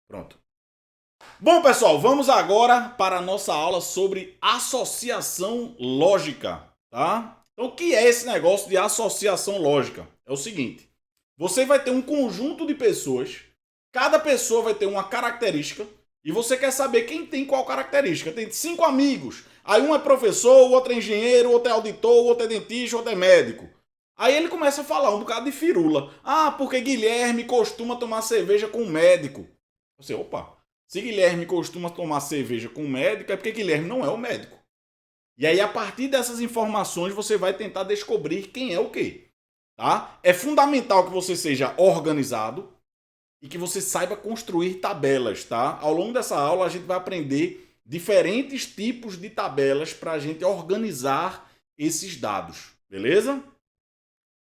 Pronto. Bom, pessoal, vamos agora para a nossa aula sobre associação lógica, tá? Então, o que é esse negócio de associação lógica? É o seguinte, você vai ter um conjunto de pessoas, cada pessoa vai ter uma característica, e você quer saber quem tem qual característica. Tem 5 amigos, aí um é professor, o outro é engenheiro, o outro é auditor, o outro é dentista, o outro é médico. Aí ele começa a falar um bocado de firula. Ah, porque Guilherme costuma tomar cerveja com o médico. Você, opa, se Guilherme costuma tomar cerveja com o médico, é porque Guilherme não é o médico. E aí, a partir dessas informações, você vai tentar descobrir quem é o quê. Tá? É fundamental que você seja organizado e que você saiba construir tabelas. Tá? Ao longo dessa aula, a gente vai aprender diferentes tipos de tabelas para a gente organizar esses dados. Beleza?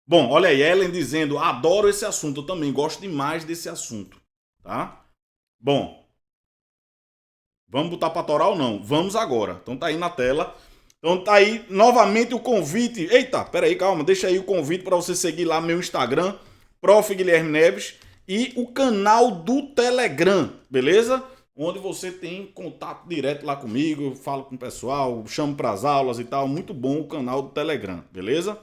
Bom, olha aí, Ellen dizendo, adoro esse assunto, eu também gosto demais desse assunto. Tá? Bom, vamos botar para torar ou não? Vamos agora. Então tá aí na tela. Então tá aí novamente o convite. Eita, peraí, calma. Deixa aí o convite para você seguir lá meu Instagram, Prof. Guilherme Neves, e o canal do Telegram, beleza? Onde você tem contato direto lá comigo, eu falo com o pessoal, chamo para as aulas e tal. Muito bom o canal do Telegram, beleza?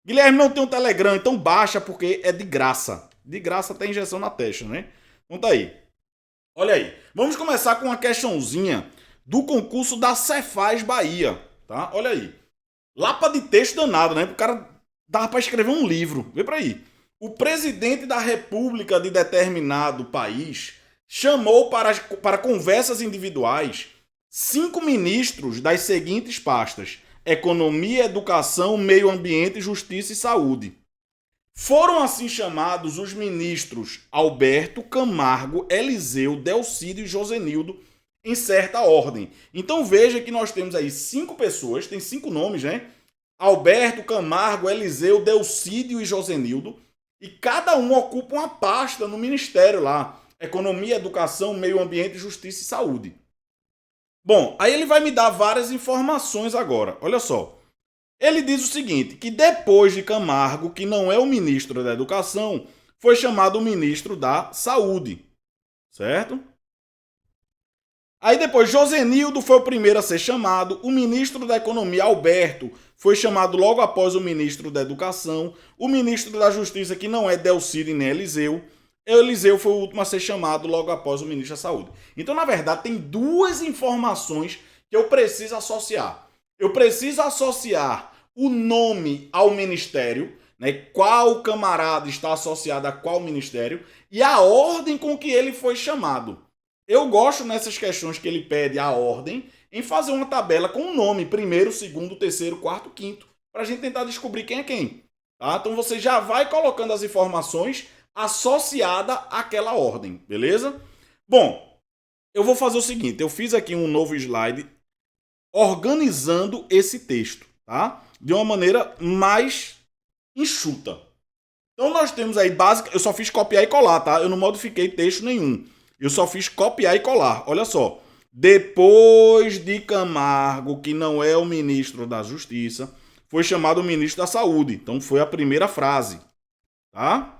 Guilherme não tem um Telegram, então baixa porque é de graça. De graça tem injeção na testa, né? Então tá aí. Olha aí, vamos começar com uma questãozinha do concurso da Cefaz Bahia, tá? Olha aí. Lapa de texto danado, né? O cara dava para escrever um livro. Vê para aí. O presidente da república de determinado país chamou para conversas individuais 5 ministros das seguintes pastas: Economia, Educação, Meio Ambiente, Justiça e Saúde. Foram assim chamados os ministros Alberto, Camargo, Eliseu, Delcídio e Josenildo, em certa ordem. Então veja que nós temos aí 5 pessoas, tem 5 nomes, né? Alberto, Camargo, Eliseu, Delcídio e Josenildo, e cada um ocupa uma pasta no ministério lá: Economia, Educação, Meio Ambiente, Justiça e Saúde. Bom, aí ele vai me dar várias informações agora. Olha só. Ele diz o seguinte, que depois de Camargo, que não é o ministro da Educação, foi chamado o ministro da Saúde, certo? Aí depois Josenildo foi o primeiro a ser chamado, o ministro da Economia, Alberto, foi chamado logo após o ministro da Educação, o ministro da Justiça, que não é Delcídio nem Eliseu foi o último a ser chamado logo após o ministro da Saúde. Então, na verdade, tem 2 informações que eu preciso associar. Eu preciso associar o nome ao ministério, né? Qual camarada está associado a qual ministério, e a ordem com que ele foi chamado. Eu gosto nessas questões que ele pede a ordem em fazer uma tabela com o nome, primeiro, segundo, terceiro, quarto, quinto, para a gente tentar descobrir quem é quem. Tá? Então você já vai colocando as informações associadas àquela ordem, beleza? Bom, eu vou fazer o seguinte, eu fiz aqui um novo slide organizando esse texto, tá? De uma maneira mais enxuta. Então nós temos aí básica, eu só fiz copiar e colar, tá? Eu não modifiquei texto nenhum. Eu só fiz copiar e colar. Olha só. Depois de Camargo, que não é o ministro da Justiça, foi chamado o ministro da Saúde. Então foi a primeira frase, tá?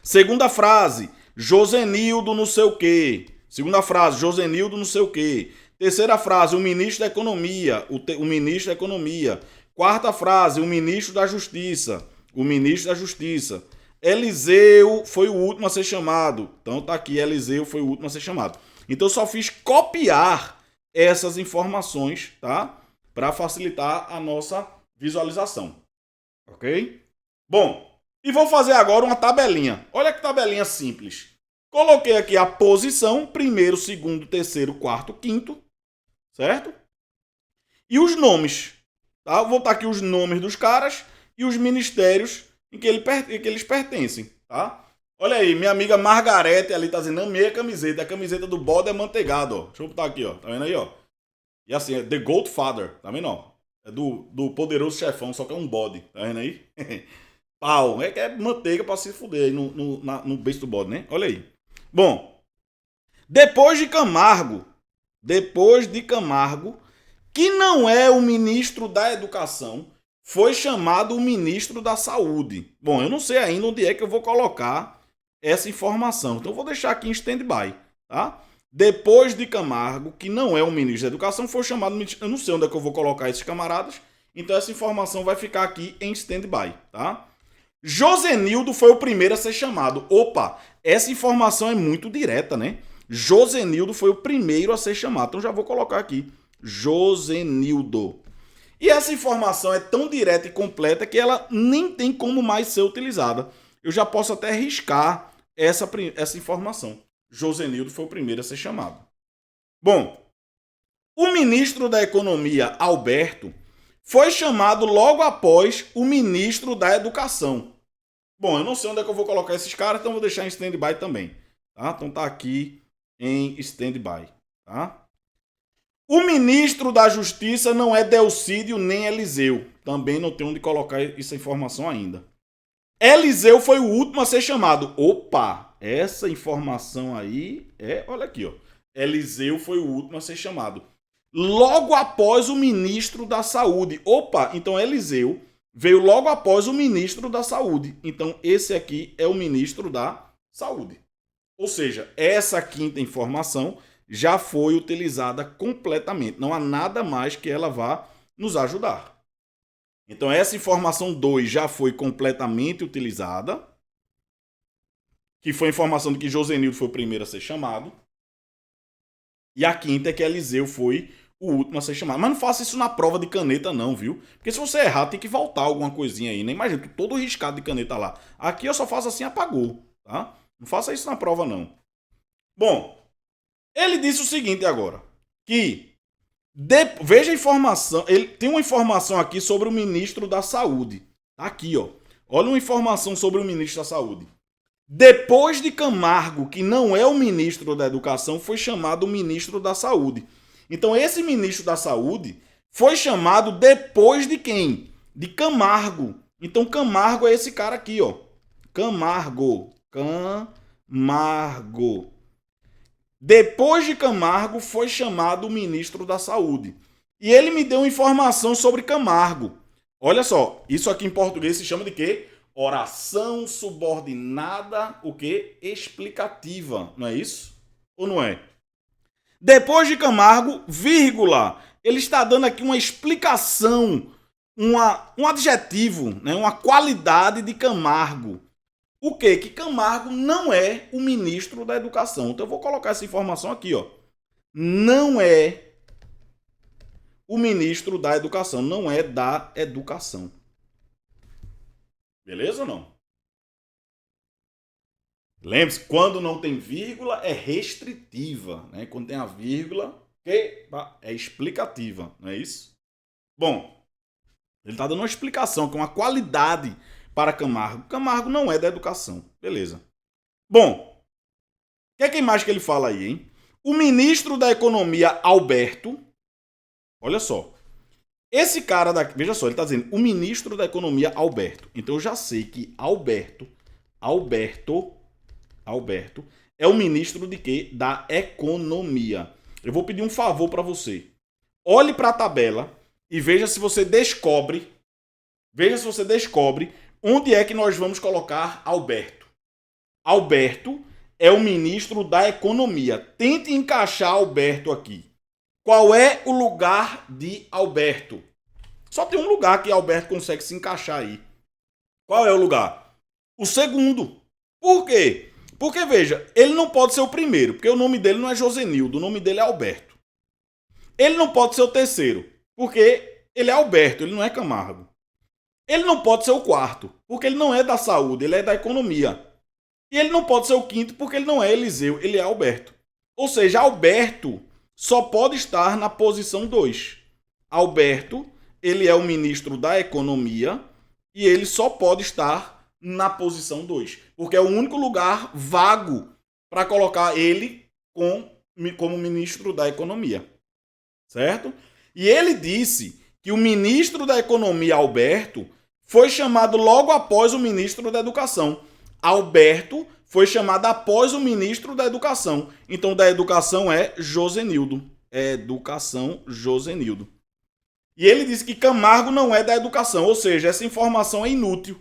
Segunda frase, Josenildo não sei o quê. Segunda frase, Josenildo não sei o quê. Terceira frase, o ministro da Economia. O ministro da Economia. Quarta frase, o ministro da Justiça. O ministro da Justiça. Eliseu foi o último a ser chamado. Então tá aqui, Eliseu foi o último a ser chamado. Então eu só fiz copiar essas informações, tá? Para facilitar a nossa visualização. Ok? Bom, e vou fazer agora uma tabelinha. Olha que tabelinha simples. Coloquei aqui a posição, primeiro, segundo, terceiro, quarto, quinto, certo? E os nomes. Tá? Vou botar aqui os nomes dos caras e os ministérios em que eles pertencem, tá? Olha aí, minha amiga Margarete ali tá dizendo, amei a camiseta do bode amanteigado, ó. Deixa eu botar aqui, ó, tá vendo aí, ó? E assim, é The Goldfather, tá vendo, ó? É do Poderoso Chefão, só que é um bode, tá vendo aí? Pau, é que é manteiga pra se fuder aí no beijo do bode, né? Olha aí. Bom, depois de Camargo, que não é o ministro da Educação, foi chamado o ministro da Saúde. Bom, eu não sei ainda onde é que eu vou colocar essa informação. Então eu vou deixar aqui em stand-by, tá? Depois de Camargo, que não é o ministro da Educação, foi chamado... Eu não sei onde é que eu vou colocar esses camaradas, então essa informação vai ficar aqui em stand-by, tá? Josenildo foi o primeiro a ser chamado. Opa, essa informação é muito direta, né? Josenildo foi o primeiro a ser chamado. Então já vou colocar aqui. Josenildo. E essa informação é tão direta e completa que ela nem tem como mais ser utilizada. Eu já posso até riscar essa informação. Josenildo foi o primeiro a ser chamado. Bom, o ministro da Economia, Alberto, foi chamado logo após o ministro da Educação. Bom, eu não sei onde é que eu vou colocar esses caras, então vou deixar em stand-by também. Tá? Então tá aqui em stand-by. Tá? O ministro da Justiça não é Delcídio nem Eliseu. Também não tenho onde colocar essa informação ainda. Eliseu foi o último a ser chamado. Opa, essa informação aí é... Olha aqui, ó. Eliseu foi o último a ser chamado. Logo após o ministro da Saúde. Opa, então Eliseu veio logo após o ministro da Saúde. Então esse aqui é o ministro da Saúde. Ou seja, essa quinta informação já foi utilizada completamente. Não há nada mais que ela vá nos ajudar. Então essa informação 2 já foi completamente utilizada. Que foi a informação de que Josenildo foi o primeiro a ser chamado. E a quinta é que Eliseu foi o último a ser chamado. Mas não faça isso na prova de caneta não, viu? Porque se você errar, tem que voltar alguma coisinha aí, né? Imagina, todo riscado de caneta lá. Aqui eu só faço assim, apagou, tá? Não faça isso na prova não. Bom, ele disse o seguinte agora, que... Veja a informação, ele tem uma informação aqui sobre o ministro da Saúde. Tá aqui, ó. Olha uma informação sobre o ministro da Saúde. Depois de Camargo, que não é o ministro da Educação, foi chamado o ministro da Saúde. Então, esse ministro da Saúde foi chamado depois de quem? De Camargo. Então, Camargo é esse cara aqui, ó. Camargo. Depois de Camargo, foi chamado o ministro da Saúde. E ele me deu informação sobre Camargo. Olha só, isso aqui em português se chama de quê? Oração subordinada, o quê? Explicativa, não é isso? Ou não é? Depois de Camargo, vírgula, ele está dando aqui uma explicação, um adjetivo, né? Uma qualidade de Camargo. O quê? Que Camargo não é o ministro da Educação. Então eu vou colocar essa informação aqui, ó. Não é o ministro da Educação, não é da Educação. Beleza ou não? Lembre-se, quando não tem vírgula é restritiva, né? Quando tem a vírgula, é explicativa, não é isso? Bom, ele está dando uma explicação, que é uma qualidade para Camargo. Camargo não é da Educação, beleza. Bom, o que mais que ele fala aí, hein? O ministro da Economia, Alberto, olha só, esse cara daqui, veja só, ele está dizendo o ministro da Economia, Alberto. Então eu já sei que Alberto é o ministro de quê? Da Economia. Eu vou pedir um favor para você. Olhe para a tabela e veja se você descobre onde é que nós vamos colocar Alberto. Alberto é o ministro da Economia. Tente encaixar Alberto aqui. Qual é o lugar de Alberto? Só tem um lugar que Alberto consegue se encaixar aí. Qual é o lugar? O segundo. Por quê? Porque, veja, ele não pode ser o primeiro, porque o nome dele não é Josenildo, o nome dele é Alberto. Ele não pode ser o terceiro, porque ele é Alberto, ele não é Camargo. Ele não pode ser o quarto, porque ele não é da saúde, ele é da economia. E ele não pode ser o quinto, porque ele não é Eliseu, ele é Alberto. Ou seja, Alberto só pode estar na posição 2. Alberto, ele é o ministro da Economia e ele só pode estar na posição 2. Porque é o único lugar vago para colocar ele como ministro da Economia. Certo? E ele disse que o ministro da Economia, Alberto, foi chamado logo após o ministro da Educação. Alberto foi chamado após o ministro da Educação. Então, da Educação é Josenildo. Educação, Josenildo. E ele disse que Camargo não é da Educação. Ou seja, essa informação é inútil.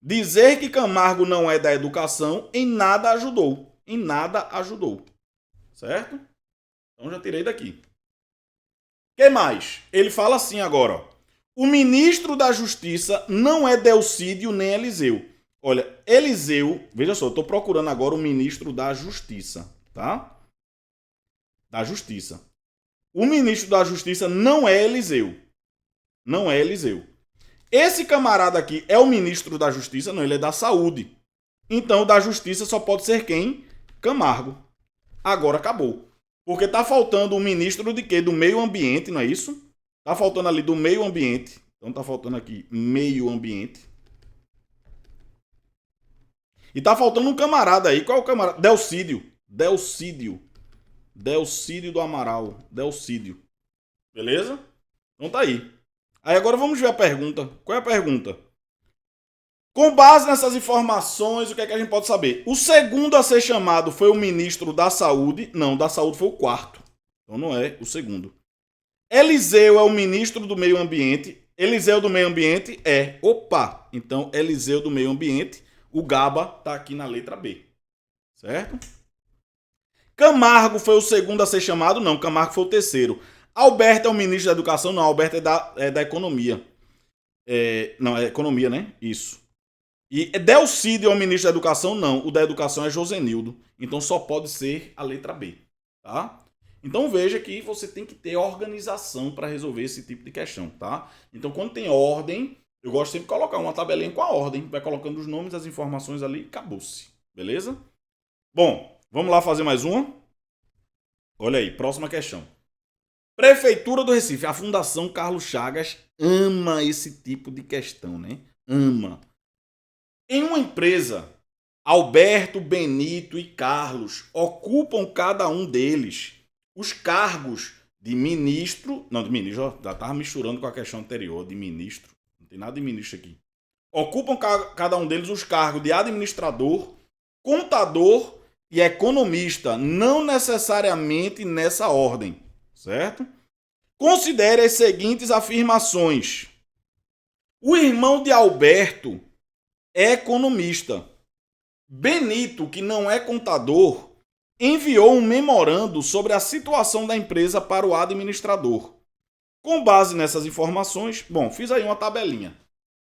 Dizer que Camargo não é da Educação em nada ajudou. Em nada ajudou. certo? Então já tirei daqui. O que mais? Ele fala assim agora, ó. O ministro da Justiça não é Delcídio nem Eliseu. Olha, Eliseu, veja só, eu estou procurando agora o ministro da Justiça, tá? Da Justiça. O ministro da Justiça não é Eliseu. Não é Eliseu. Esse camarada aqui é o ministro da Justiça? Não, ele é da Saúde. Então, da Justiça só pode ser quem? Camargo. Agora acabou. Porque tá faltando o ministro de quê? Do meio ambiente, não é isso? Tá faltando ali do meio ambiente. Então tá faltando aqui meio ambiente. E tá faltando um camarada aí. Qual é o camarada? Delcídio. Delcídio. Delcídio do Amaral. Delcídio. Beleza? Então tá aí. Aí agora vamos ver a pergunta. Qual é a pergunta? Com base nessas informações, o que é que a gente pode saber? O segundo a ser chamado foi o ministro da Saúde. Não, da Saúde foi o quarto. Então não é o segundo. Eliseu é o ministro do Meio Ambiente. Eliseu do Meio Ambiente é. Opa! Então, Eliseu do Meio Ambiente. O Gaba tá aqui na letra B. Certo? Camargo foi o segundo a ser chamado? Não, Camargo foi o terceiro. Alberto é o ministro da Educação? Não, Alberto é da Economia. Não, é Economia, né? Isso. E Delcídio é o ministro da Educação? Não, o da Educação é Josenildo. Então só pode ser a letra B. Tá? Então veja que você tem que ter organização para resolver esse tipo de questão, tá? Então quando tem ordem, eu gosto sempre de colocar uma tabelinha com a ordem, vai colocando os nomes, as informações ali e acabou-se, beleza? Bom, vamos lá fazer mais uma? Olha aí, próxima questão. Prefeitura do Recife, a Fundação Carlos Chagas ama esse tipo de questão, né? Ama. Em uma empresa, Alberto, Benito e Carlos ocupam cada um deles os cargos de ministro. Não, de ministro, ó, já estava misturando com a questão anterior, de ministro. Não tem nada de ministro aqui. Ocupam cada um deles os cargos de administrador, contador e economista, não necessariamente nessa ordem, certo? Considere as seguintes afirmações. O irmão de Alberto é economista. Benito, que não é contador, enviou um memorando sobre a situação da empresa para o administrador. Com base nessas informações, bom, fiz aí uma tabelinha.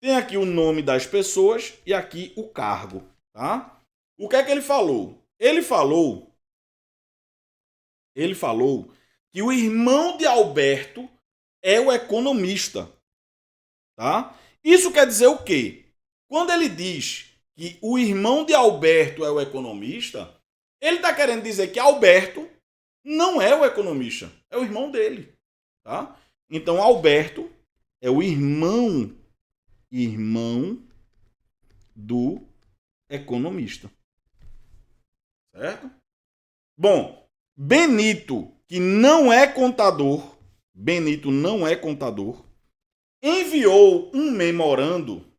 Tem aqui o nome das pessoas e aqui o cargo, tá? O que é que ele falou? Ele falou que o irmão de Alberto é o economista, tá? Isso quer dizer o quê? Quando ele diz que o irmão de Alberto é o economista, ele está querendo dizer que Alberto não é o economista, é o irmão dele, tá? Então Alberto é o irmão do economista, certo? Bom, Benito, que não é contador, enviou um memorando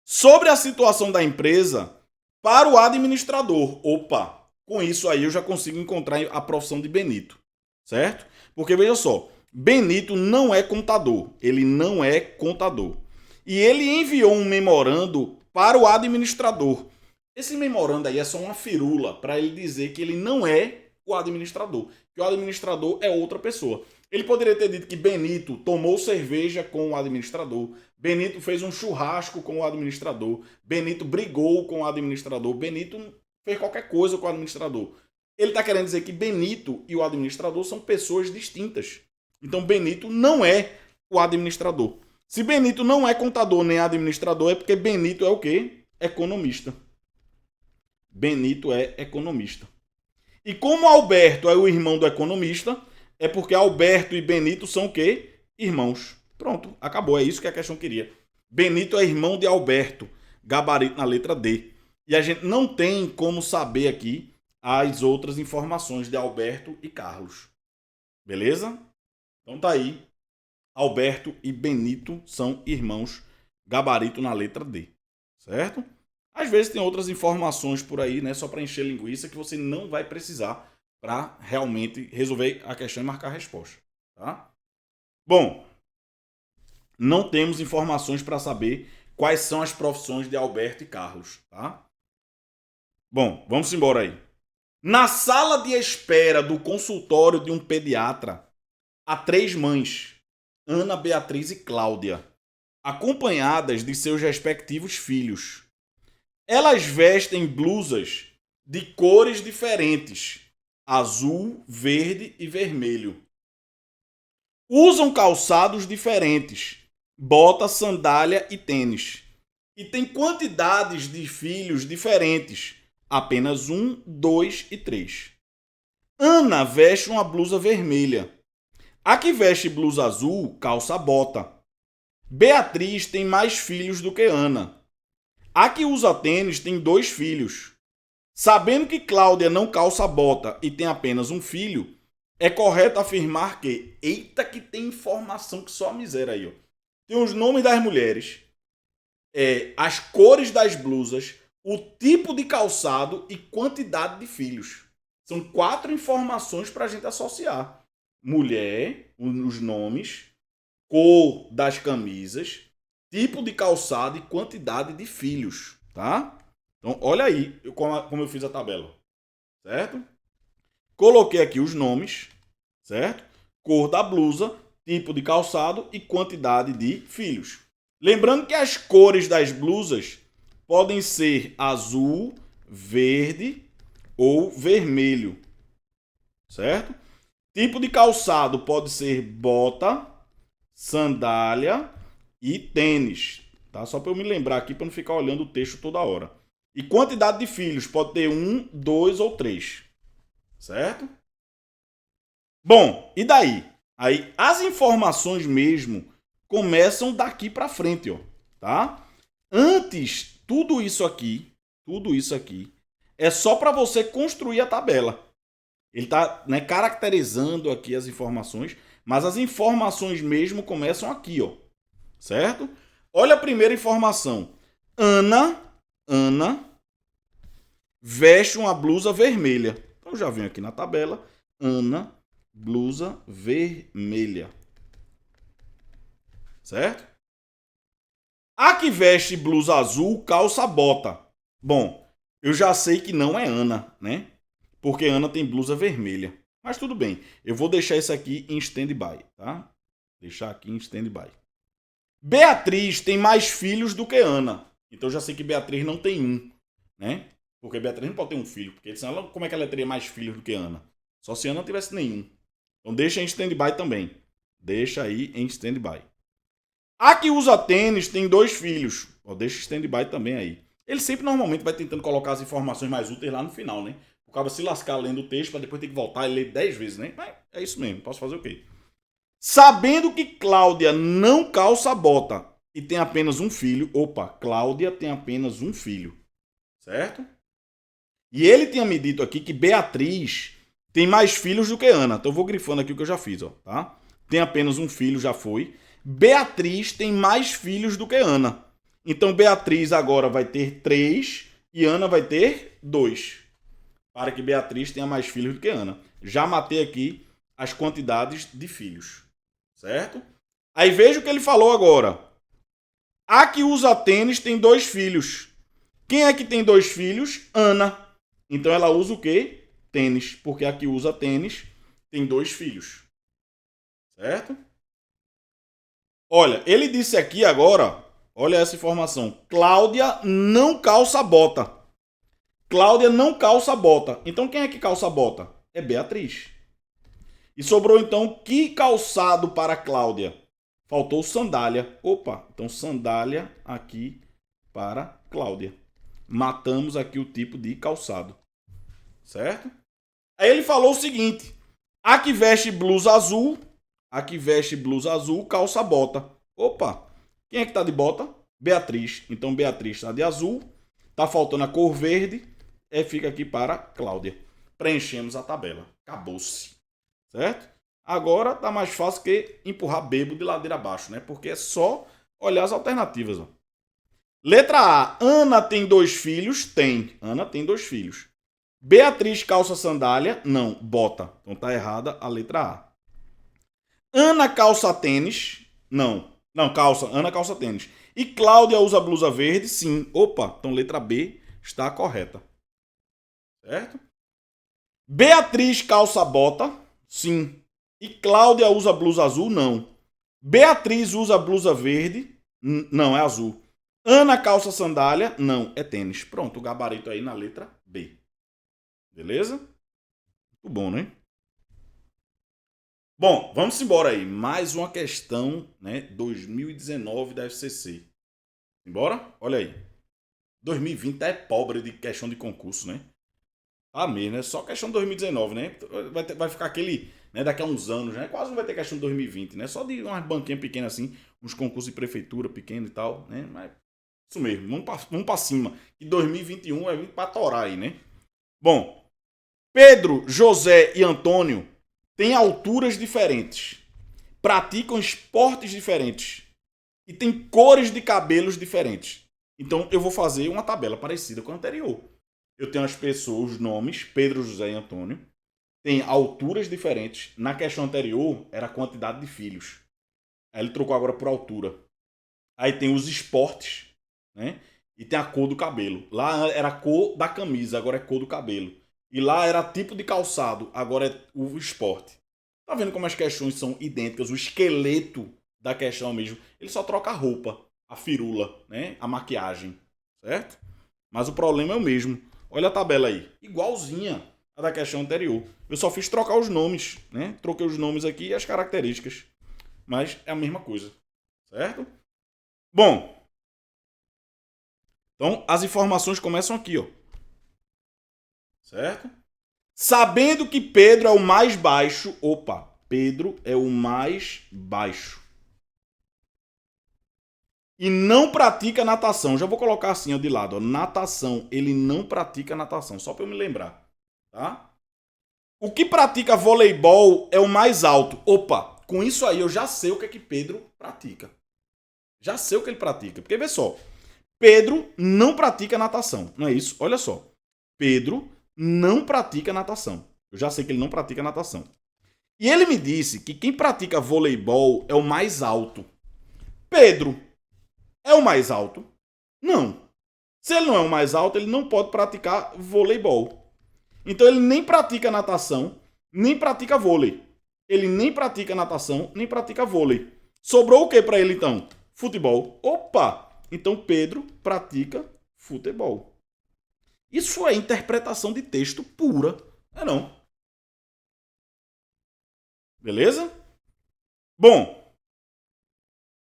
sobre a situação da empresa para o administrador. Opa, com isso aí eu já consigo encontrar a profissão de Benito, certo? Porque veja só, Benito não é contador, ele não é contador. E ele enviou um memorando para o administrador. Esse memorando aí é só uma firula para ele dizer que ele não é o administrador, que o administrador é outra pessoa. Ele poderia ter dito que Benito tomou cerveja com o administrador, Benito fez um churrasco com o administrador, Benito brigou com o administrador, Benito fez qualquer coisa com o administrador. Ele está querendo dizer que Benito e o administrador são pessoas distintas. Então Benito não é o administrador. Se Benito não é contador nem administrador, é porque Benito é o quê? Economista. Benito é economista. E como Alberto é o irmão do economista, é porque Alberto e Benito são o quê? Irmãos. Pronto, acabou. É isso que a questão queria. Benito é irmão de Alberto. Gabarito na letra D. E a gente não tem como saber aqui as outras informações de Alberto e Carlos. Beleza? Então tá aí. Alberto e Benito são irmãos. Gabarito na letra D. Certo? Às vezes tem outras informações por aí, né? Só para encher linguiça que você não vai precisar para realmente resolver a questão e marcar a resposta. Tá? Bom, não temos informações para saber quais são as profissões de Alberto e Carlos. Tá? Bom, vamos embora aí. Na sala de espera do consultório de um pediatra, há 3 mães, Ana, Beatriz e Cláudia, acompanhadas de seus respectivos filhos. Elas vestem blusas de cores diferentes, azul, verde e vermelho. Usam calçados diferentes, bota, sandália e tênis. E tem quantidades de filhos diferentes, apenas 1, 2 e 3. Ana veste uma blusa vermelha. A que veste blusa azul, calça bota. Beatriz tem mais filhos do que Ana. A que usa tênis tem 2 filhos. Sabendo que Cláudia não calça bota e tem apenas um filho, é correto afirmar que... Eita que tem informação que só a miséria aí, ó. Tem os nomes das mulheres, as cores das blusas, o tipo de calçado e quantidade de filhos. São 4 informações para a gente associar. Mulher, os nomes, cor das camisas, tipo de calçado e quantidade de filhos, tá? Então, olha aí como eu fiz a tabela, certo? Coloquei aqui os nomes, certo? Cor da blusa, tipo de calçado e quantidade de filhos. Lembrando que as cores das blusas podem ser azul, verde ou vermelho, certo? Tipo de calçado pode ser bota, sandália e tênis, tá? Só para eu me lembrar aqui para não ficar olhando o texto toda hora. E quantidade de filhos pode ter 1, 2 ou 3, certo? Bom, e daí? Aí as informações mesmo começam daqui para frente, ó, tá? Antes, tudo isso aqui é só para você construir a tabela. Ele está, né, caracterizando aqui as informações, mas as informações mesmo começam aqui, ó, certo? Olha a primeira informação. Ana veste uma blusa vermelha. Então já venho aqui na tabela. Ana, blusa vermelha. Certo? A que veste blusa azul, calça bota. Bom, eu já sei que não é Ana, né? Porque Ana tem blusa vermelha. Mas tudo bem, eu vou deixar isso aqui em stand-by, tá? Deixar aqui em stand-by. Beatriz tem mais filhos do que Ana. Então eu já sei que Beatriz não tem um, né? Porque Beatriz não pode ter um filho, porque senão como é que ela teria mais filhos do que Ana? Só se Ana não tivesse nenhum. Então deixa em stand-by também. Deixa aí em stand-by. A que usa tênis tem 2 filhos. Ó, deixa stand-by também aí. Ele sempre normalmente vai tentando colocar as informações mais úteis lá no final, né? O cara se lascar lendo o texto para depois ter que voltar e ler 10 vezes, né? Mas é isso mesmo, posso fazer o quê? Sabendo que Cláudia não calça bota e tem apenas um filho. Opa, Cláudia tem apenas um filho. Certo? E ele tinha me dito aqui que Beatriz tem mais filhos do que Ana. Então eu vou grifando aqui o que eu já fiz, ó, tá? Tem apenas um filho, já foi. Beatriz tem mais filhos do que Ana. Então Beatriz agora vai ter 3 e Ana vai ter 2. Para que Beatriz tenha mais filhos do que Ana. Já matei aqui as quantidades de filhos. Certo? Aí veja o que ele falou agora. A que usa tênis tem 2 filhos. Quem é que tem 2 filhos? Ana. Então ela usa o quê? Tênis. Porque a que usa tênis tem 2 filhos. Certo? Olha, ele disse aqui agora, olha essa informação. Cláudia não calça bota. Cláudia não calça bota. Então quem é que calça bota? É Beatriz. E sobrou então que calçado para Cláudia? Faltou sandália. Opa, então sandália aqui para Cláudia. Matamos aqui o tipo de calçado. Certo? Aí ele falou o seguinte. A que veste blusa azul, calça bota. Opa, quem é que tá de bota? Beatriz. Então Beatriz está de azul. Tá faltando a cor verde. Fica aqui para Cláudia. Preenchemos a tabela. Acabou-se. Certo? Agora tá mais fácil que empurrar bebo de ladeira abaixo, né? Porque é só olhar as alternativas, ó. Letra A. Ana tem 2 filhos? Tem. Ana tem 2 filhos. Beatriz calça sandália? Não, bota. Então tá errada a letra A. Ana calça tênis? Não. Não, calça. Ana calça tênis. E Cláudia usa blusa verde? Sim. Opa, então letra B está correta. Certo? Beatriz calça bota? Sim. E Cláudia usa blusa azul? Não. Beatriz usa blusa verde? Não, é azul. Ana calça sandália? Não, é tênis. Pronto, o gabarito aí na letra B. Beleza? Muito bom, né? Bom, vamos embora aí. Mais uma questão, né? 2019 da FCC. Embora? Olha aí. 2020 é pobre de questão de concurso, né? Ah, mesmo, né? Só questão de 2019, né? Vai ficar aquele, né? Daqui a uns anos, né? Quase não vai ter questão de 2020, né? Só de umas banquinhas pequenas assim, uns concursos de prefeitura pequeno e tal, né? Mas isso mesmo, vamos pra cima. E 2021 é vir pra torar aí, né? Bom, Pedro, José e Antônio têm alturas diferentes, praticam esportes diferentes e têm cores de cabelos diferentes. Então eu vou fazer uma tabela parecida com a anterior. Eu tenho as pessoas, os nomes, Pedro, José e Antônio. Tem alturas diferentes. Na questão anterior, era a quantidade de filhos. Aí ele trocou agora por altura. Aí tem os esportes, né? E tem a cor do cabelo. Lá era a cor da camisa, agora é cor do cabelo. E lá era tipo de calçado, agora é o esporte. Tá vendo como as questões são idênticas? O esqueleto da questão mesmo. Ele só troca a roupa, a firula, né? A maquiagem, certo? Mas o problema é o mesmo. Olha a tabela aí. Igualzinha a da questão anterior. Eu só fiz trocar os nomes, né? Troquei os nomes aqui e as características. Mas é a mesma coisa, certo? Bom, então as informações começam aqui, ó. Certo? Sabendo que Pedro é o mais baixo. Opa, Pedro é o mais baixo. E não pratica natação. Já vou colocar assim, ó, de lado, ó. Natação. Ele não pratica natação, só para eu me lembrar, tá? O que pratica voleibol é o mais alto. Opa, com isso aí eu já sei o que é que Pedro pratica. Já sei o que ele pratica. Porque vê só, Pedro não pratica natação, não é isso? Olha só. Pedro não pratica natação. Eu já sei que ele não pratica natação. E ele me disse que quem pratica voleibol é o mais alto. Pedro é o mais alto? Não. Se ele não é o mais alto, ele não pode praticar voleibol. Então ele nem pratica natação, nem pratica vôlei. Ele nem pratica natação, nem pratica vôlei. Sobrou o que para ele então? Futebol. Opa! Então Pedro pratica futebol. Isso é interpretação de texto pura, é não? Beleza? Bom,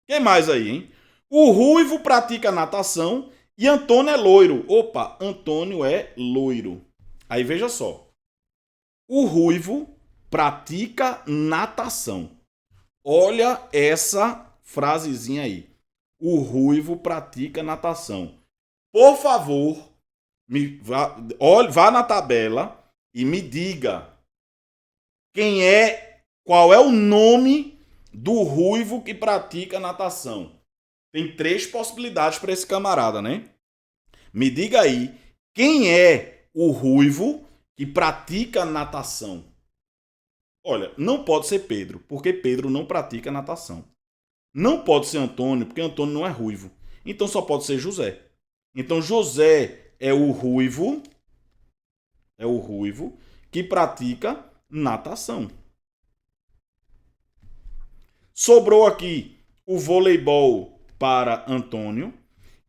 quem mais aí, hein? O Ruivo pratica natação e Antônio é loiro. Opa, Antônio é loiro. Aí veja só. O Ruivo pratica natação. Olha essa frasezinha aí. O Ruivo pratica natação. Por favor, vá na tabela e me diga qual é o nome do Ruivo que pratica natação. Tem 3 possibilidades para esse camarada, né? Me diga aí quem é o Ruivo que pratica natação. Olha, não pode ser Pedro, porque Pedro não pratica natação. Não pode ser Antônio, porque Antônio não é ruivo. Então só pode ser José. Então José é o ruivo que pratica natação. Sobrou aqui o voleibol para Antônio.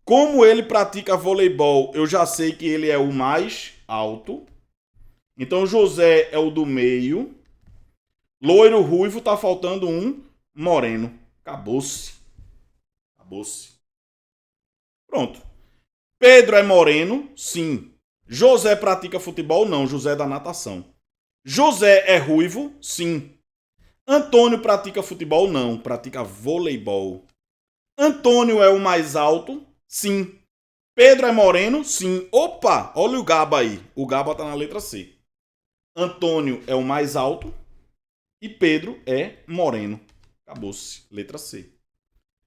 Como ele pratica voleibol, eu já sei que ele é o mais alto. Então José é o do meio. Loiro ruivo, tá faltando um moreno. Acabou-se. Acabou-se. Pronto. Pedro é moreno? Sim. José pratica futebol? Não. José é da natação. José é ruivo? Sim. Antônio pratica futebol? Não. Pratica voleibol. Antônio é o mais alto? Sim. Pedro é moreno? Sim. Opa, olha o Gaba aí. O Gaba tá na letra C. Antônio é o mais alto e Pedro é moreno. Acabou-se. Letra C.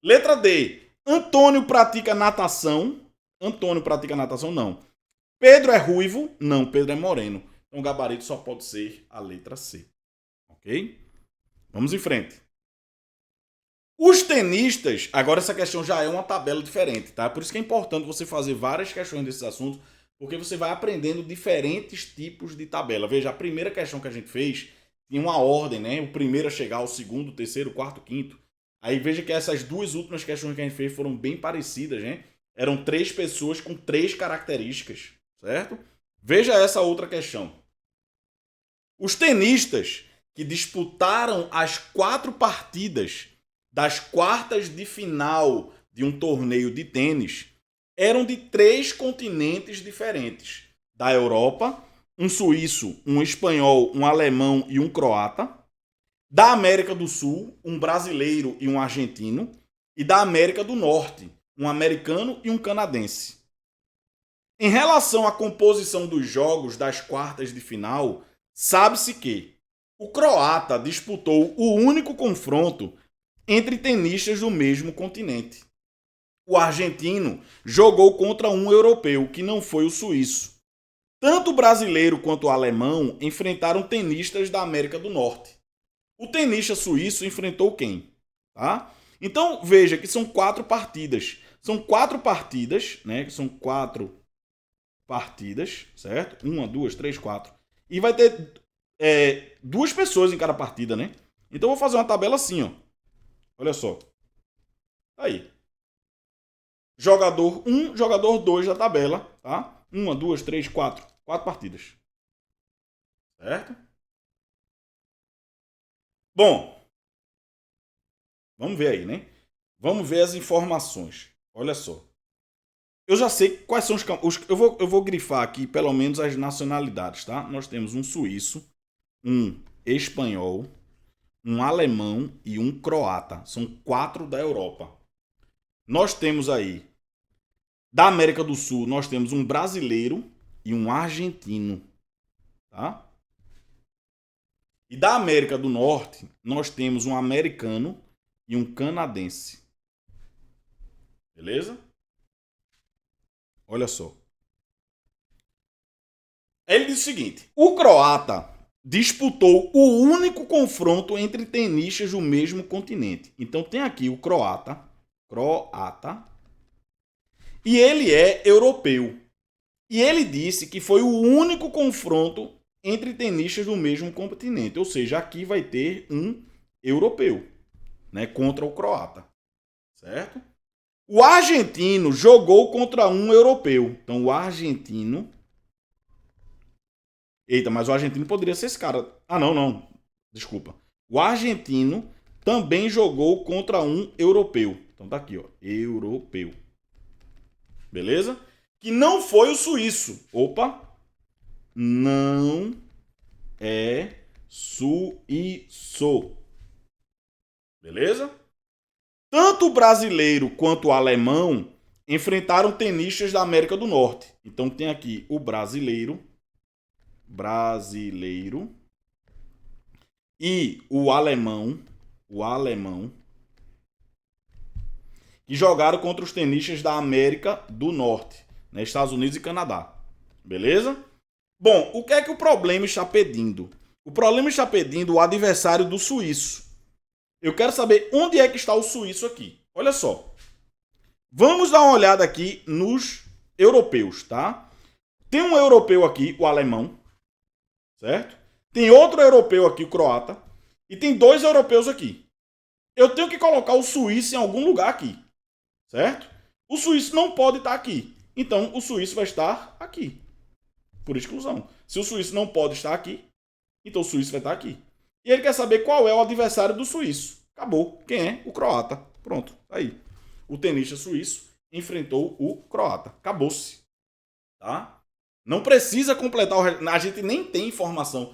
Letra D. Antônio pratica natação? Antônio pratica natação? Não. Pedro é ruivo? Não. Pedro é moreno. Então o gabarito só pode ser a letra C. Ok? Vamos em frente. Os tenistas, agora essa questão já é uma tabela diferente, tá? Por isso que é importante você fazer várias questões desses assuntos porque você vai aprendendo diferentes tipos de tabela. Veja, a primeira questão que a gente fez tinha uma ordem, né? O primeiro a chegar, o segundo, o terceiro, o quarto, o quinto. Aí veja que essas duas últimas questões que a gente fez foram bem parecidas, né? Eram 3 pessoas com 3 características, certo? Veja essa outra questão. Os tenistas que disputaram as 4 partidas das quartas de final de um torneio de tênis eram de 3 continentes diferentes: da Europa, um suíço, um espanhol, um alemão e um croata; da América do Sul, um brasileiro e um argentino; e da América do Norte, um americano e um canadense. Em relação à composição dos jogos das quartas de final, sabe-se que o croata disputou o único confronto entre tenistas do mesmo continente. O argentino jogou contra um europeu, que não foi o suíço. Tanto o brasileiro quanto o alemão enfrentaram tenistas da América do Norte. O tenista suíço enfrentou quem? Tá? Então veja que são 4 partidas. São 4 partidas, né? São 4 partidas, certo? 1, 2, 3, 4. E vai ter 2 pessoas em cada partida, né? Então eu vou fazer uma tabela assim, ó. Olha só. Aí. Jogador 1, jogador 2 da tabela, tá? 1, 2, 3, 4. 4 partidas. Certo? Bom, vamos ver aí, né? Vamos ver as informações. Olha só. Eu já sei quais são os eu vou grifar aqui pelo menos as nacionalidades, tá? Nós temos um suíço, um espanhol, um alemão e um croata. São 4 da Europa. Nós temos aí, da América do Sul, nós temos um brasileiro e um argentino, tá? E da América do Norte, nós temos um americano e um canadense. Beleza? Olha só. Ele diz o seguinte: o croata disputou o único confronto entre tenistas do mesmo continente. Então tem aqui o croata, e ele é europeu. E ele disse que foi o único confronto entre tenistas do mesmo continente. Ou seja, aqui vai ter um europeu, né, contra o croata. Certo? O argentino jogou contra um europeu. Então o argentino... Eita, mas o argentino poderia ser esse cara. Ah, não. Desculpa. O argentino também jogou contra um europeu. Então tá aqui, ó. Europeu. Beleza? Que não foi o suíço. Opa. Não é suíço. Beleza? Tanto o brasileiro quanto o alemão enfrentaram tenistas da América do Norte. Então tem aqui o brasileiro e o alemão, que jogaram contra os tenistas da América do Norte, né, Estados Unidos e Canadá. Beleza? Bom, o que é que o problema está pedindo? O problema está pedindo o adversário do suíço. Eu quero saber onde é que está o suíço aqui. Olha só. Vamos dar uma olhada aqui nos europeus, tá? Tem um europeu aqui, o alemão, certo? Tem outro europeu aqui, o croata, e tem 2 europeus aqui. Eu tenho que colocar o suíço em algum lugar aqui, certo? O suíço não pode estar aqui, então o suíço vai estar aqui, por exclusão. Se o suíço não pode estar aqui, então o suíço vai estar aqui. E ele quer saber qual é o adversário do suíço. Acabou. Quem é? O croata. Pronto, tá aí. O tenista suíço enfrentou o croata. Acabou-se. Tá? Não precisa completar o resto. A gente nem tem informação.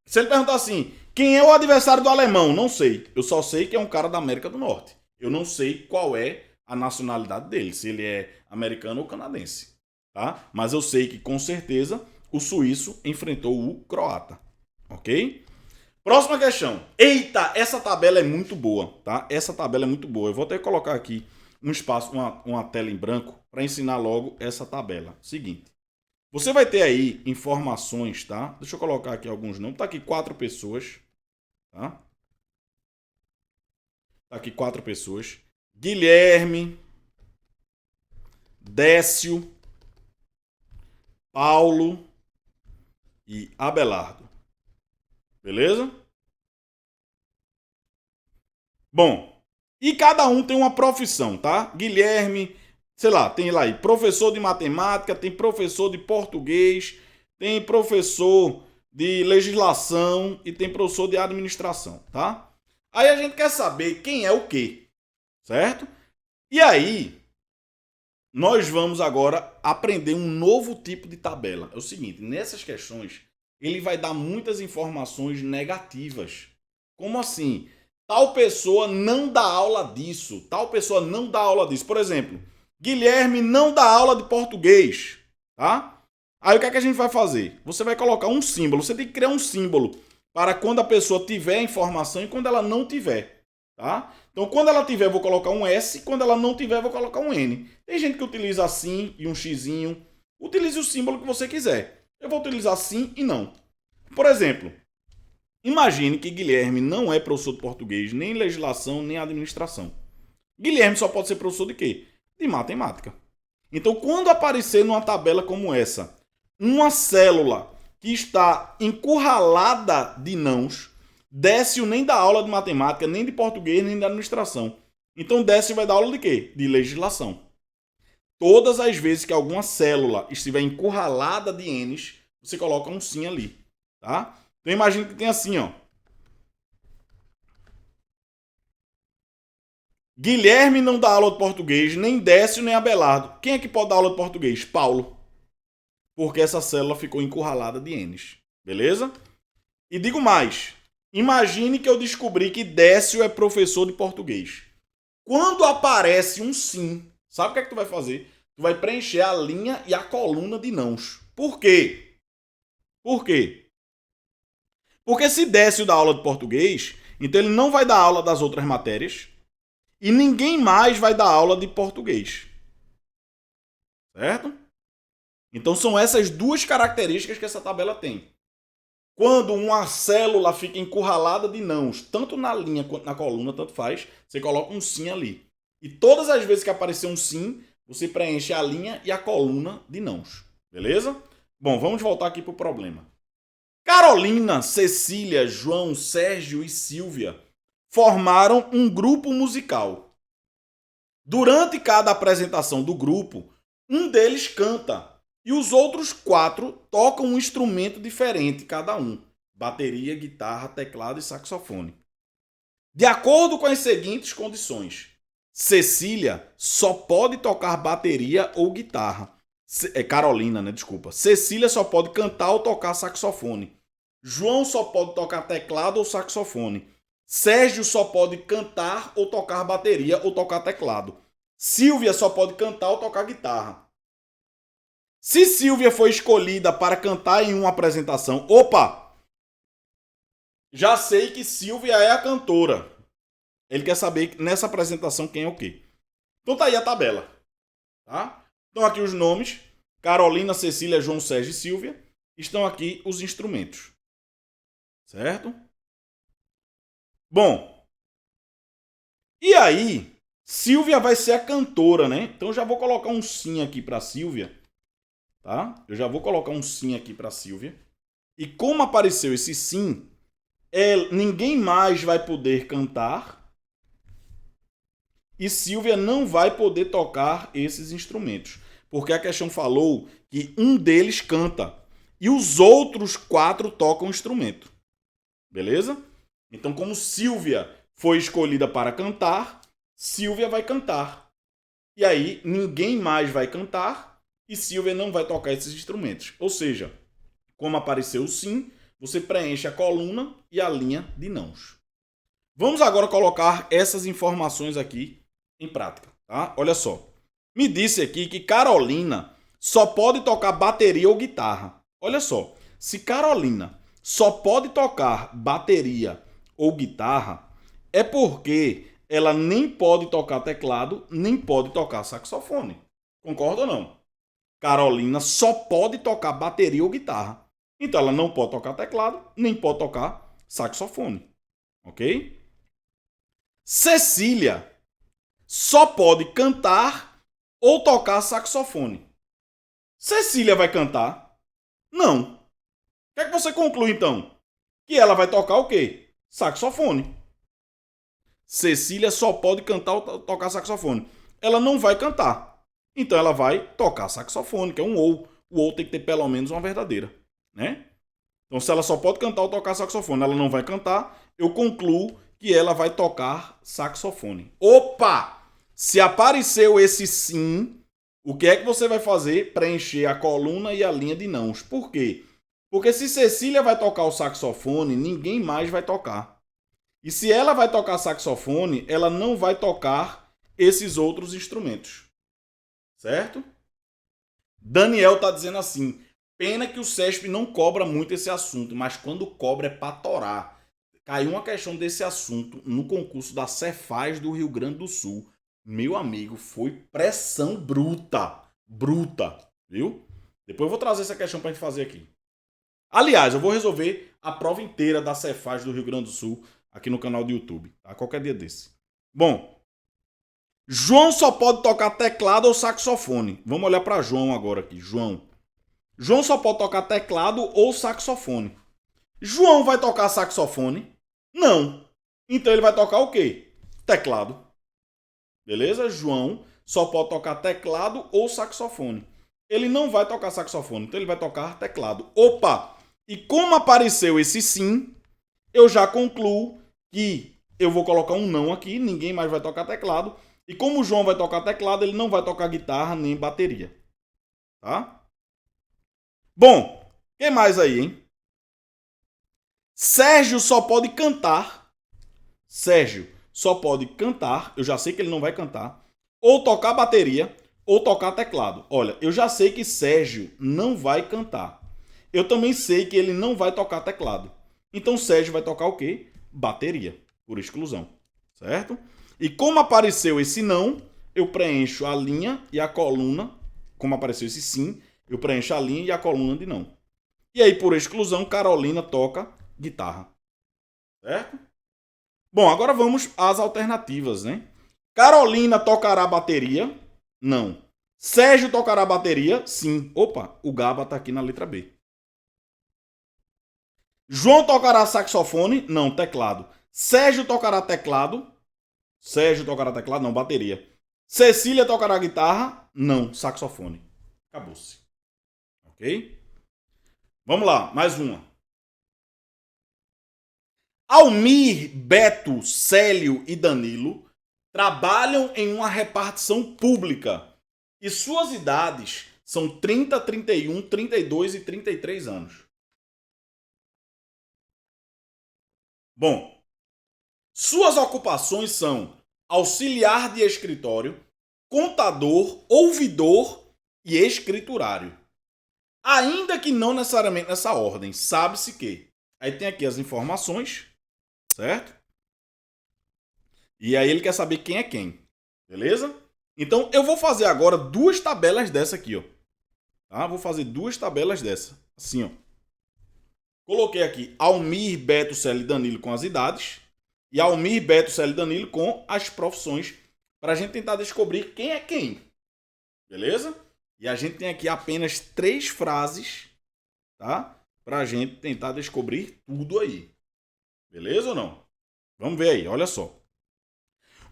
Se ele perguntar assim, quem é o adversário do alemão? Não sei. Eu só sei que é um cara da América do Norte. Eu não sei qual é a nacionalidade dele, se ele é americano ou canadense. Tá? Mas eu sei que com certeza o suíço enfrentou o croata. Ok? Próxima questão. Eita, essa tabela é muito boa, tá? Essa tabela é muito boa. Eu vou até colocar aqui um espaço, uma tela em branco para ensinar logo essa tabela. Seguinte. Você vai ter aí informações, tá? Deixa eu colocar aqui alguns nomes. Tá aqui 4 pessoas, tá? Tá aqui 4 pessoas. Guilherme, Décio, Paulo e Abelardo. Beleza? Bom, e cada um tem uma profissão, tá? Guilherme, sei lá, tem lá aí professor de matemática, tem professor de português, tem professor de legislação e tem professor de administração, tá? Aí a gente quer saber quem é o quê, certo? E aí, nós vamos agora aprender um novo tipo de tabela. É o seguinte, nessas questões, ele vai dar muitas informações negativas. Como assim? Tal pessoa não dá aula disso, tal pessoa não dá aula disso. Por exemplo, Guilherme não dá aula de português, tá? Aí o que é que a gente vai fazer? Você vai colocar um símbolo, você tem que criar um símbolo para quando a pessoa tiver a informação e quando ela não tiver, tá? Então quando ela tiver, eu vou colocar um S, quando ela não tiver, eu vou colocar um N. Tem gente que utiliza assim e um xizinho. Utilize o símbolo que você quiser. Eu vou utilizar sim e não. Por exemplo, imagine que Guilherme não é professor de português, nem legislação, nem administração. Guilherme só pode ser professor de quê? De matemática. Então, quando aparecer numa tabela como essa, uma célula que está encurralada de nãos, Décio nem dá aula de matemática, nem de português, nem de administração. Então, Décio vai dar aula de quê? De legislação. Todas as vezes que alguma célula estiver encurralada de N's, você coloca um sim ali, tá? Então imagina que tem assim, ó. Guilherme não dá aula de português, nem Décio, nem Abelardo. Quem é que pode dar aula de português? Paulo. Porque essa célula ficou encurralada de N's. Beleza? E digo mais. Imagine que eu descobri que Décio é professor de português. Quando aparece um sim, sabe o que é que tu vai fazer? Tu vai preencher a linha e a coluna de nãos. Por quê? Por quê? Porque se Décio dá aula de português, então ele não vai dar aula das outras matérias e ninguém mais vai dar aula de português. Certo? Então são essas duas características que essa tabela tem. Quando uma célula fica encurralada de nãos, tanto na linha quanto na coluna, tanto faz, você coloca um sim ali. E todas as vezes que aparecer um sim, você preenche a linha e a coluna de nãos. Beleza? Bom, vamos voltar aqui para o problema. Carolina, Cecília, João, Sérgio e Silvia formaram um grupo musical. Durante cada apresentação do grupo, um deles canta e os outros 4 tocam um instrumento diferente, cada um: bateria, guitarra, teclado e saxofone. De acordo com as seguintes condições: Cecília só pode tocar bateria ou guitarra. Carolina, né? Desculpa. Cecília só pode cantar ou tocar saxofone. João só pode tocar teclado ou saxofone. Sérgio só pode cantar ou tocar bateria ou tocar teclado. Silvia só pode cantar ou tocar guitarra. Se Silvia foi escolhida para cantar em uma apresentação, opa! Já sei que Silvia é a cantora. Ele quer saber nessa apresentação quem é o quê. Então tá aí a tabela. Tá? Estão aqui os nomes: Carolina, Cecília, João, Sérgio e Silvia. Estão aqui os instrumentos. Certo? Bom, e aí, Silvia vai ser a cantora, né? Então eu já vou colocar um sim aqui para Silvia, tá? Eu já vou colocar um sim aqui para Silvia. E como apareceu esse sim, ninguém mais vai poder cantar e Silvia não vai poder tocar esses instrumentos, porque a questão falou que um deles canta e os outros 4 tocam instrumento. Beleza? Então, como Silvia foi escolhida para cantar, Silvia vai cantar. E aí, ninguém mais vai cantar e Silvia não vai tocar esses instrumentos. Ou seja, como apareceu o sim, você preenche a coluna e a linha de nãos. Vamos agora colocar essas informações aqui em prática, tá? Olha só. Me disse aqui que Carolina só pode tocar bateria ou guitarra. Olha só. Se Carolina só pode tocar bateria ou guitarra, é porque ela nem pode tocar teclado, nem pode tocar saxofone. Concorda ou não? Carolina só pode tocar bateria ou guitarra. Então ela não pode tocar teclado, nem pode tocar saxofone. Ok? Cecília só pode cantar ou tocar saxofone. Cecília vai cantar. Não. O que é que você conclui, então? Que ela vai tocar o quê? Saxofone. Cecília só pode cantar ou tocar saxofone. Ela não vai cantar. Então ela vai tocar saxofone, que é um ou. O ou tem que ter pelo menos uma verdadeira, né? Então se ela só pode cantar ou tocar saxofone, ela não vai cantar, eu concluo que ela vai tocar saxofone. Opa! Se apareceu esse sim, o que é que você vai fazer? Preencher a coluna e a linha de nãos. Por quê? Porque se Cecília vai tocar o saxofone, ninguém mais vai tocar. E se ela vai tocar saxofone, ela não vai tocar esses outros instrumentos. Certo? Daniel está dizendo assim: pena que o CESP não cobra muito esse assunto, mas quando cobra é para torar. Caiu uma questão desse assunto no concurso da Cefaz do Rio Grande do Sul. Meu amigo, foi pressão bruta. Bruta, viu? Depois eu vou trazer essa questão para a gente fazer aqui. Aliás, eu vou resolver a prova inteira da Cefaz do Rio Grande do Sul aqui no canal do YouTube, tá? Qualquer dia desse. Bom, João só pode tocar teclado ou saxofone. Vamos olhar para João agora aqui. João só pode tocar teclado ou saxofone. João vai tocar saxofone? Não. Então ele vai tocar o quê? Teclado. Beleza? João só pode tocar teclado ou saxofone. Ele não vai tocar saxofone, então ele vai tocar teclado. Opa! E como apareceu esse sim, eu já concluo que eu vou colocar um não aqui, ninguém mais vai tocar teclado. E como o João vai tocar teclado, ele não vai tocar guitarra nem bateria. Tá? Bom, o que mais aí, hein? Sérgio só pode cantar. Sérgio só pode cantar. Eu já sei que ele não vai cantar. Ou tocar bateria, ou tocar teclado. Olha, eu já sei que Sérgio não vai cantar. Eu também sei que ele não vai tocar teclado. Então Sérgio vai tocar o quê? Bateria, por exclusão. Certo? E como apareceu esse não, eu preencho a linha e a coluna. Como apareceu esse sim, eu preencho a linha e a coluna de não. E aí, por exclusão, Carolina toca guitarra. Certo? Bom, agora vamos às alternativas, né? Carolina tocará bateria? Não. Sérgio tocará bateria? Sim. Opa, o Gaba tá aqui na letra B. João tocará saxofone? Não, teclado. Sérgio tocará teclado? Sérgio tocará teclado? Não, bateria. Cecília tocará guitarra? Não, saxofone. Acabou-se. Ok? Vamos lá, mais uma. Almir, Beto, Célio e Danilo trabalham em uma repartição pública e suas idades são 30, 31, 32 e 33 anos. Bom, suas ocupações são auxiliar de escritório, contador, ouvidor e escriturário. Ainda que não necessariamente nessa ordem, sabe-se que. Aí tem aqui as informações, certo? E aí ele quer saber quem é quem, beleza? Então eu vou fazer agora duas tabelas dessa aqui, ó. Tá? Vou fazer duas tabelas dessa, assim, ó. Coloquei aqui Almir, Beto, Célio e Danilo com as idades e Almir, Beto, Célio e Danilo com as profissões para a gente tentar descobrir quem é quem, beleza? E a gente tem aqui apenas 3 frases, tá? Para a gente tentar descobrir tudo aí, beleza ou não? Vamos ver aí, olha só.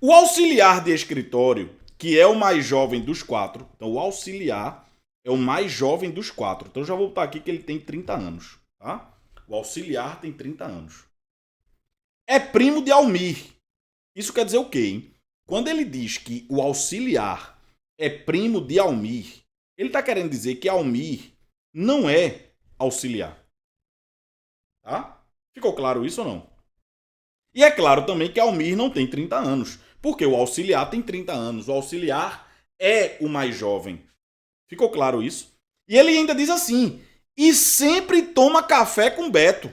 O auxiliar de escritório, que é o mais jovem dos 4, então o auxiliar é o mais jovem dos 4, então eu já vou botar aqui que ele tem 30 anos, tá? O auxiliar tem 30 anos. É primo de Almir. Isso quer dizer o quê, hein? Quando ele diz que o auxiliar é primo de Almir, ele está querendo dizer que Almir não é auxiliar. Tá? Ficou claro isso ou não? E é claro também que Almir não tem 30 anos, porque o auxiliar tem 30 anos. O auxiliar é o mais jovem. Ficou claro isso? E ele ainda diz assim: e sempre toma café com Beto.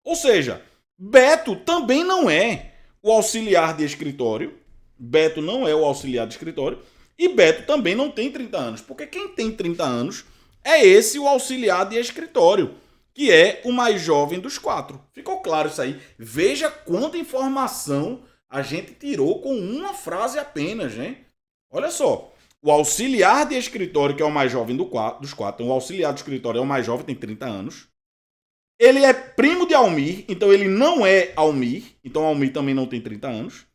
Ou seja, Beto também não é o auxiliar de escritório. Beto não é o auxiliar de escritório. E Beto também não tem 30 anos. Porque quem tem 30 anos é esse o auxiliar de escritório, que é o mais jovem dos 4. Ficou claro isso aí? Veja quanta informação a gente tirou com uma frase apenas, né? Olha só. O auxiliar de escritório, que é o mais jovem dos quatro, então o auxiliar de escritório é o mais jovem, tem 30 anos. Ele é primo de Almir, então ele não é Almir, então Almir também não tem 30 anos.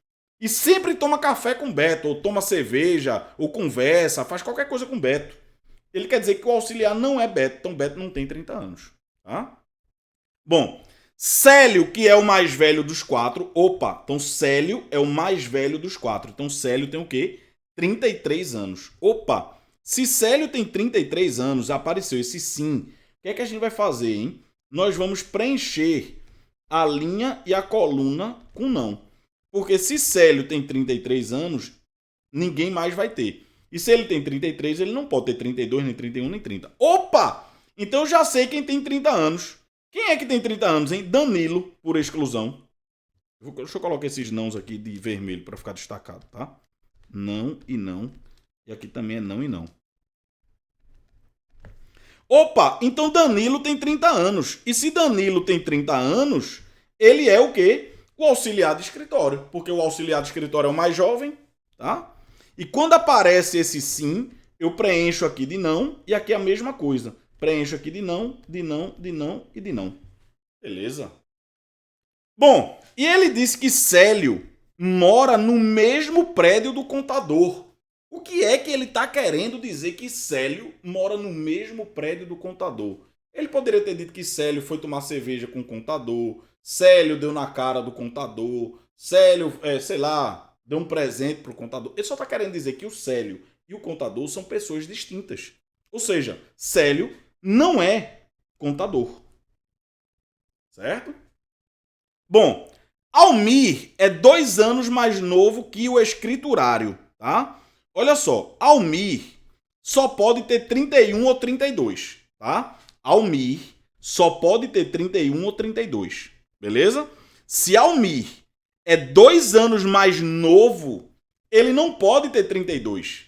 E sempre toma café com Beto, ou toma cerveja, ou conversa, faz qualquer coisa com Beto. Ele quer dizer que o auxiliar não é Beto, então Beto não tem 30 anos. Tá? Bom, Célio, que é o mais velho dos quatro. Opa, então Célio é o mais velho dos quatro. Então Célio tem o quê? 33 anos. Opa, se Célio tem 33 anos, apareceu esse sim. O que é que a gente vai fazer, hein? Nós vamos preencher a linha e a coluna com não. Porque se Célio tem 33 anos, ninguém mais vai ter. E se ele tem 33, ele não pode ter 32, nem 31, nem 30. Opa! Então eu já sei quem tem 30 anos. Quem é que tem 30 anos, hein? Danilo, por exclusão. Deixa eu colocar esses nãos aqui de vermelho para ficar destacado, tá? Não e não. E aqui também é não e não. Opa, então Danilo tem 30 anos. E se Danilo tem 30 anos, ele é o quê? O auxiliar de escritório. Porque o auxiliar de escritório é o mais jovem, tá? E quando aparece esse sim, eu preencho aqui de não e aqui a mesma coisa. Preencho aqui de não, de não, de não e de não. Beleza? Bom, e ele disse que Célio mora no mesmo prédio do contador. O que é que ele está querendo dizer que Célio mora no mesmo prédio do contador? Ele poderia ter dito que Célio foi tomar cerveja com o contador, Célio deu na cara do contador, Célio, sei lá, deu um presente para o contador. Ele só está querendo dizer que o Célio e o contador são pessoas distintas. Ou seja, Célio não é contador. Certo? Bom, Almir é 2 anos mais novo que o escriturário, tá? Olha só, Almir só pode ter 31 ou 32, tá? Almir só pode ter 31 ou 32, beleza? Se Almir é 2 anos mais novo, ele não pode ter 32.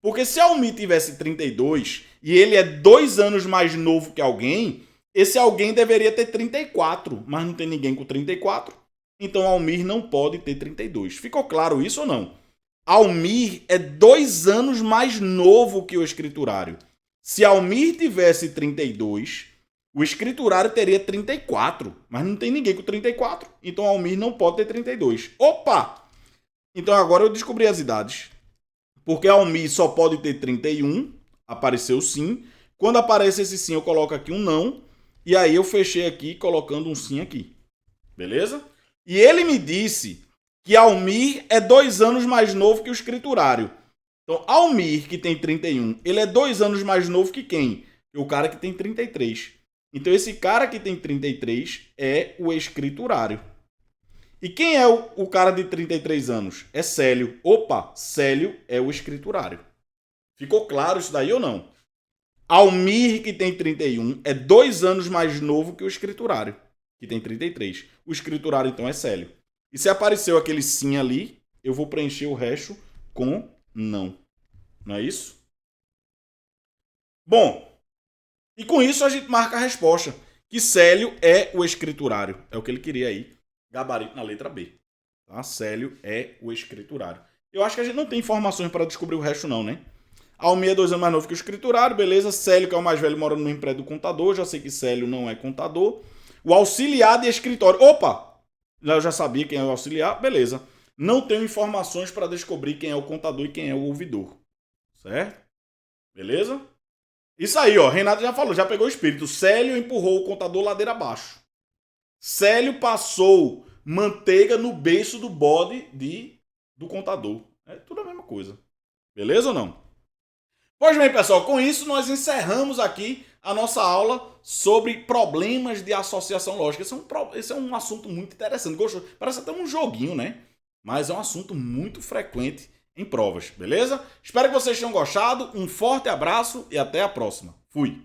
Porque se Almir tivesse 32 e ele é 2 anos mais novo que alguém, esse alguém deveria ter 34, mas não tem ninguém com 34. Então Almir não pode ter 32. Ficou claro isso ou não? Almir é 2 anos mais novo que o escriturário. Se Almir tivesse 32, o escriturário teria 34, mas não tem ninguém com 34. Então Almir não pode ter 32. Opa! Então agora eu descobri as idades. Porque Almir só pode ter 31, apareceu sim. Quando aparece esse sim, eu coloco aqui um não. E aí eu fechei aqui colocando um sim aqui. Beleza? E ele me disse que Almir é 2 anos mais novo que o escriturário. Então, Almir, que tem 31, ele é 2 anos mais novo que quem? O cara que tem 33. Então, esse cara que tem 33 é o escriturário. E quem é o cara de 33 anos? É Célio. Opa, Célio é o escriturário. Ficou claro isso daí ou não? Almir, que tem 31, é 2 anos mais novo que o escriturário, que tem 33. O escriturário, então, é Célio. E se apareceu aquele sim ali, eu vou preencher o resto com não. Não é isso? Bom, e com isso a gente marca a resposta, que Célio é o escriturário. É o que ele queria aí. Gabarito na letra B. Tá? Célio é o escriturário. Eu acho que a gente não tem informações para descobrir o resto não, né? Almir é 2 anos mais novo que o escriturário, beleza. Célio, que é o mais velho, mora no mesmo prédio do contador. Já sei que Célio não é contador. O auxiliar de escritório. Opa! Eu já sabia quem é o auxiliar, beleza. Não tenho informações para descobrir quem é o contador e quem é o ouvidor. Certo? Beleza? Isso aí, ó. Renato já falou, já pegou o espírito. Célio empurrou o contador ladeira abaixo. Célio passou manteiga no beiço do bode do contador. É tudo a mesma coisa. Beleza ou não? Pois bem, pessoal, com isso nós encerramos aqui a nossa aula sobre problemas de associação lógica. Esse é um assunto muito interessante. Parece até um joguinho, né? Mas é um assunto muito frequente em provas, beleza? Espero que vocês tenham gostado. Um forte abraço e até a próxima. Fui!